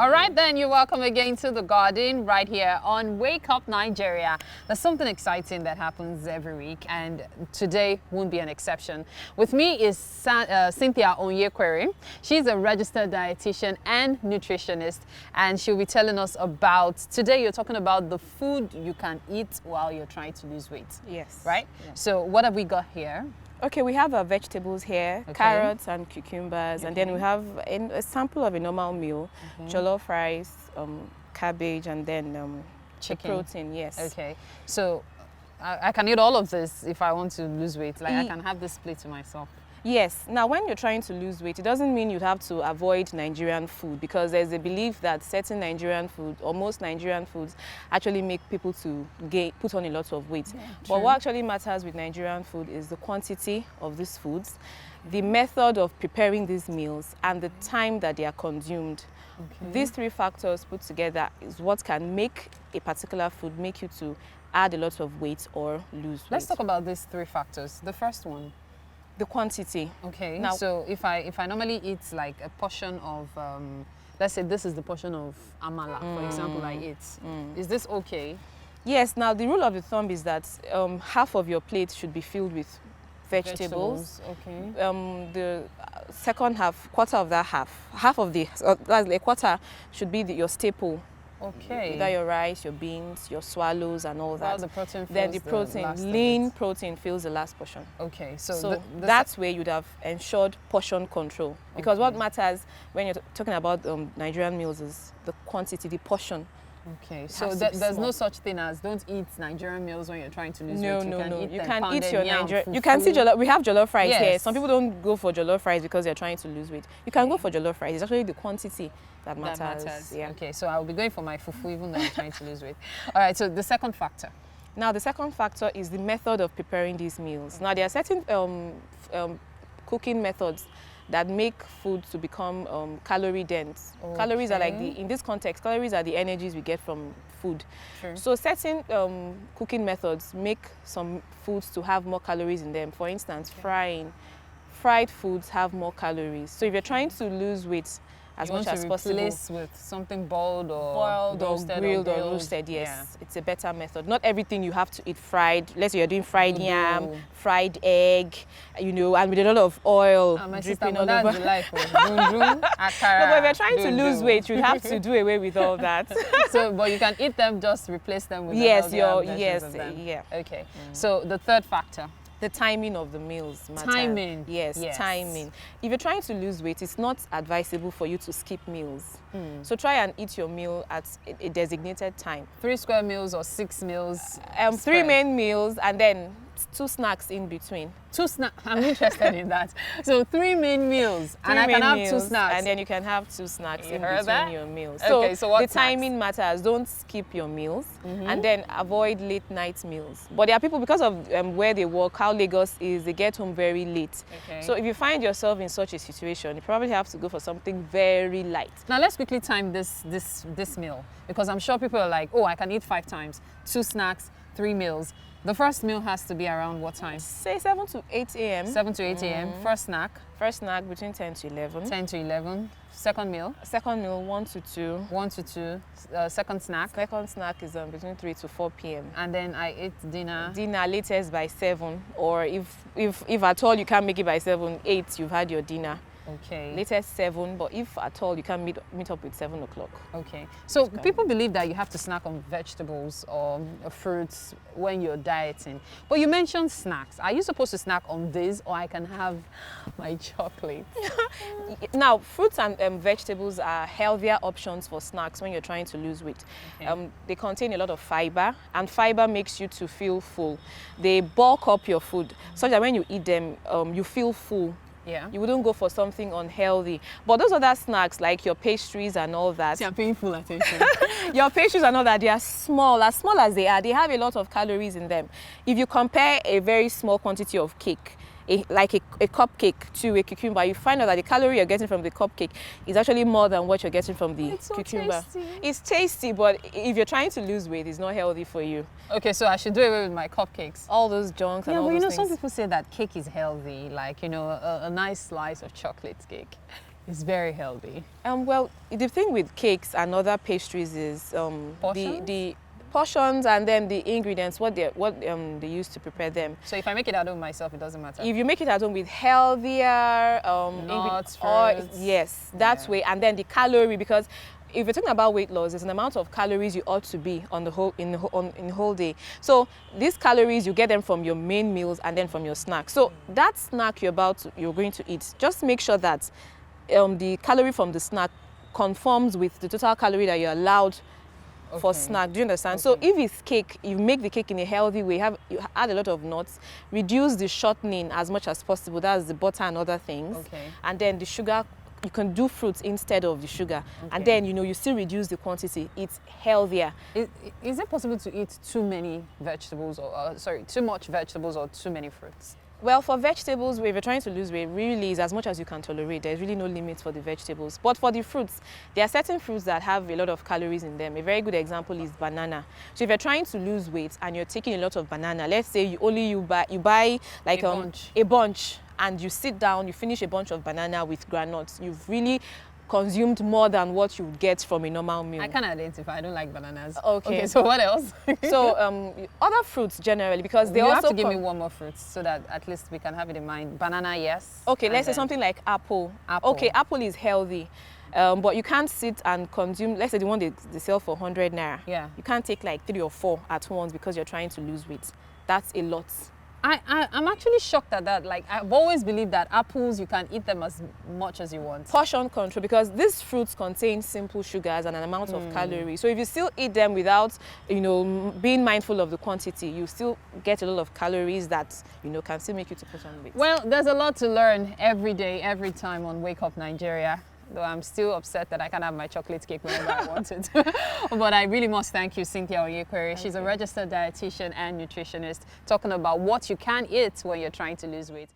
All right, then you're welcome again to The Garden right here on Wake Up Nigeria. There's something exciting that happens every week, and today won't be an exception. With me is Cynthia Onyekwere. She's a registered dietitian and nutritionist, and she'll be telling us about, today you're talking about the food you can eat while you're trying to lose weight. Yes. Right? Yes. So what have we got here? Okay, we have our vegetables here, Okay. carrots and cucumbers, and then we have a sample of a normal meal, jollof rice, cabbage, and then the Chicken. protein, yes. Okay, so I can eat all of this if I want to lose weight. Like I can have this plate to myself. Yes. Now, when you're trying to lose weight, it doesn't mean you have to avoid Nigerian food, because there's a belief that certain Nigerian food, or most Nigerian foods, actually make people to put on a lot of weight. Yeah, but true. what actually matters with Nigerian food is the quantity of these foods, the method of preparing these meals, and the time that they are consumed. Okay. These three factors put together is what can make a particular food make you to add a lot of weight or lose weight. Let's talk about these three factors. The first one. The quantity. Okay. Now, so if I normally eat like a portion of, let's say this is the portion of amala, for example, I eat. Is this okay? yes, now the rule of the thumb is that half of your plate should be filled with vegetables. Okay. The second half, quarter of that half of the, that's a quarter should be your staple. Okay. Either your rice, your beans, your swallows, and all While that. the protein Then fills the protein, last of lean it. protein fills the last portion. Okay. So, So the that's where you'd have ensured portion control. Because what Okay. matters when you're talking about Nigerian meals is the quantity, the portion. okay. has So to be there's no small. such thing as don't eat Nigerian meals when you're trying to lose No, weight. no, no. You them can eat pounded your yam, Nigerian. You can see fufu. jollof. We have jollof rice here. Yes. Some people don't go for jollof rice because they're trying to lose weight. You can go for jollof rice. It's actually the quantity that matters. That matters. Yeah. Okay, so I'll be going for my fufu even though I'm trying to lose weight. All right, so the second factor. Now, the second factor is the method of preparing these meals. Now, there are certain cooking methods that make food to become calorie dense. Calories are like Okay. in this context, calories are the energies we get from food. True. So certain cooking methods make some foods to have more calories in them. For instance, fried foods have more calories. So if you're trying to lose weight as you much want as to possible, replace with something boiled or boiled or roasted grilled or grilled. roasted, yes. Yeah. It's a better method. Not everything you have to eat fried. Let's say you're doing fried Dodo. yam, fried egg, and with a lot of oil My sister, dripping but all that's over. the life. Dundun, akara, No, but if you're trying to dodo. lose weight, you have to do away with all that. So, but you can eat them, just replace them with Yes, the healthier versions yes, of them. yeah. Okay. So the third factor. The timing of the meals matter. Timing. Yes, Yes. timing. If you're trying to lose weight, it's not advisable for you to skip meals. So try and eat your meal at a designated time. 3 square meals or 6 meals. 3 spread. main meals and then 2 snacks in between. 2 snacks. I'm interested in that. So 3 main meals, and I can have 2 snacks. And then you can have 2 snacks You in heard between that? your meals. Okay, so what the snacks? timing matters. Don't skip your meals and then avoid late night meals. But there are people, because of where they work, how Lagos is, they get home very late. Okay. So if you find yourself in such a situation, you probably have to go for something very light. Now let's quickly time this meal, because I'm sure people are like, oh, I can eat 5 times, 2 snacks, 3 meals. The first meal has to be around what time? Say 7 to 8 a.m. 7 to 8 a.m. First snack, First snack between 10 to 11. 10 to 11. Second meal, Second meal 1 to 2. 1 to 2. Second snack, Second snack is between 3 to 4 p.m. and then I eat dinner. Dinner latest by 7, or if at all you can't make it by 7, 8, you've had your dinner. Okay. Latest 7, but if at all you can't meet up with 7 o'clock. Okay. So people believe that you have to snack on vegetables or fruits when you're dieting. But you mentioned snacks. Are you supposed to snack on this, or I can have my chocolate? Now, fruits and vegetables are healthier options for snacks when you're trying to lose weight. Okay. They contain a lot of fiber, and fiber makes you to feel full. They bulk up your food so that when you eat them, you feel full. Yeah. You wouldn't go for something unhealthy. But those other snacks, like your pastries and all that, See, I'm paying full attention. your pastries and all that, they are small as they are, they have a lot of calories in them. If you compare a very small quantity of cake, like a cupcake to a cucumber, you find out that the calorie you're getting from the cupcake is actually more than what you're getting from the It's so cucumber. tasty. It's tasty, but if you're trying to lose weight, it's not healthy for you. Okay, so I should do away with my cupcakes. All those junks and Yeah, all but those you know, things. some people say that cake is healthy, like, you know, a nice slice of chocolate cake. It's very healthy. Well, the thing with cakes and other pastries is Portions? the portions and then the ingredients, what they use to prepare them. So if I make it at home myself, it doesn't matter. If you make it at home with healthier Nuts, or fruits. yes, that Yeah. way, and then the calorie, because if you're talking about weight loss, there's an amount of calories you ought to be on the whole in the whole day. So these calories you get them from your main meals and then from your snack. So that snack you're going to eat, just make sure that the calorie from the snack conforms with the total calorie that you're allowed for Okay. snack. Do you understand? So Okay. if it's cake, you make the cake in a healthy way, you add a lot of nuts, reduce the shortening as much as possible, that's the butter and other things. Okay. And then the sugar, you can do fruits instead of the sugar. And Okay. then you still reduce the quantity. It's healthier. Is it possible to eat too many vegetables or too much vegetables or too many fruits? Well, for vegetables, if you're trying to lose weight, really is as much as you can tolerate. There's really no limit for the vegetables. But for the fruits, there are certain fruits that have a lot of calories in them. A very good example is banana. So if you're trying to lose weight and you're taking a lot of banana, let's say you buy like A bunch. a bunch, and you sit down, you finish a bunch of banana with granules, you've really consumed more than what you get from a normal meal. I can identify. I don't like bananas. Okay. So what else? So other fruits generally, because they you also have to give me one more fruit so that at least we can have it in mind. Banana, yes. Okay, And let's say then something like apple. Apple. Okay, apple is healthy, but you can't sit and consume, let's say the one they sell for 100 naira. Yeah. You can't take like 3 or 4 at once because you're trying to lose weight. That's a lot. I'm actually shocked at that. Like, I've always believed that apples, you can eat them as much as you want. Portion control, because these fruits contain simple sugars and an amount of calories. So if you still eat them without, being mindful of the quantity, you still get a lot of calories that, can still make you to put on weight. Well, there's a lot to learn every day, every time on Wake Up Nigeria. Though I'm still upset that I can't have my chocolate cake whenever I want it. But I really must thank you, Cynthia Onyekwere. She's a registered dietitian and nutritionist, talking about what you can eat when you're trying to lose weight.